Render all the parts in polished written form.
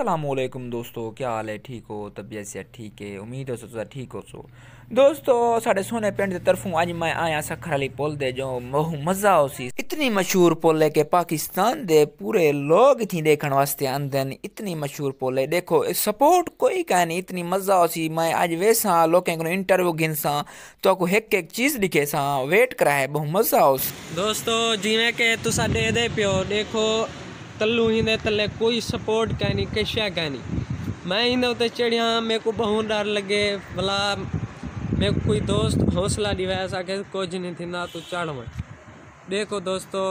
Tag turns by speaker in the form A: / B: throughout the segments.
A: अस्सलामुअलैकुम दोस्तों, क्या हाल है? ठीक हो? तबीयत से ठीक है? उम्मीद हो तुम ठीक हो सो दोस्तों। साढ़े सोने पिंड की तरफों अज मैं आया सखर वाली पुल दे जो बहु मजा उसी इतनी मशहूर पुल है कि पाकिस्तान दे पूरे लोग इतनी देखने वास्ते आंदे न। इतनी मशहूर पुल है, देखो सपोर्ट कोई कह नहीं, इतनी मजा उसी। मैं अज वेसा लोकें को इंटरव्यू गिनसा तो को एक एक चीज दिखे सा वेट करा है, बहु मजा उस
B: दोस्तों। जिमें कि तुसा दे पियो देखो तल्लू हिंदे तले कोई सपोर्ट कहनी कशा कहनी। मैं हिंदे उते चढ़िया, मेरे को बहुत डर लगे भला मेरे को कोई दोस्त हौसला दिवा ऐसा कि कुछ नहीं थी ना तू चढ़ में। देखो दोस्तों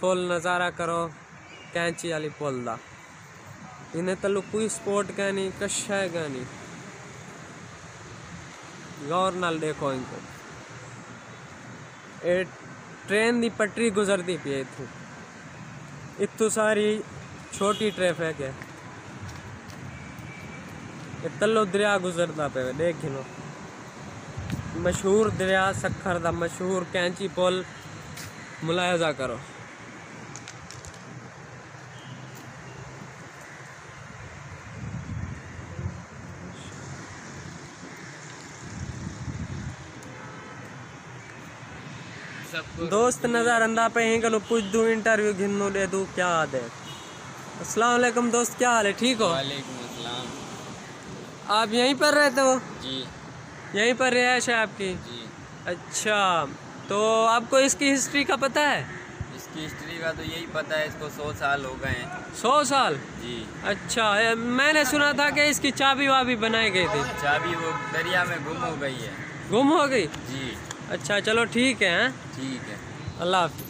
B: फुल नज़ारा करो कैंची वाली पुल दा। इन्हें तल्लू कोई सपोर्ट कहनी कशा कहनी, गौर नाल देखो इनको। ए ट्रेन दी पटरी गुजरती पी है इतों, इतों सारी छोटी ट्रैफिक है। ये तल्लो दरिया गुजरता पे देख लो, मशहूर दरिया सखर दा मशहूर कैंची पुल मुलाहजा करो। दोस्त नज़र अंदा पे ही कलो पूछ दूँ इंटरव्यू घिन्नू दे दूँ क्या याद है। अस्सलाम वालेकुम दोस्त, क्या हाल है? ठीक हो?
C: वालेकुम अस्सलाम।
B: आप यहीं पर रहते हो?
C: जी
B: यहीं पर रिहाइश है आपकी?
C: जी।
B: अच्छा, तो आपको इसकी हिस्ट्री का पता है?
C: इसकी हिस्ट्री का तो यही पता है, इसको 100 साल हो गए हैं।
B: 100 साल?
C: जी।
B: अच्छा, मैंने सुना था कि इसकी चाबी वाबी बनाई गई थी।
C: चाबी वो दरिया में गुम हो गई है।
B: गुम हो गई?
C: जी।
B: अच्छा चलो ठीक है।
C: ठीक है।
B: अल्लाह हाफ़िज़।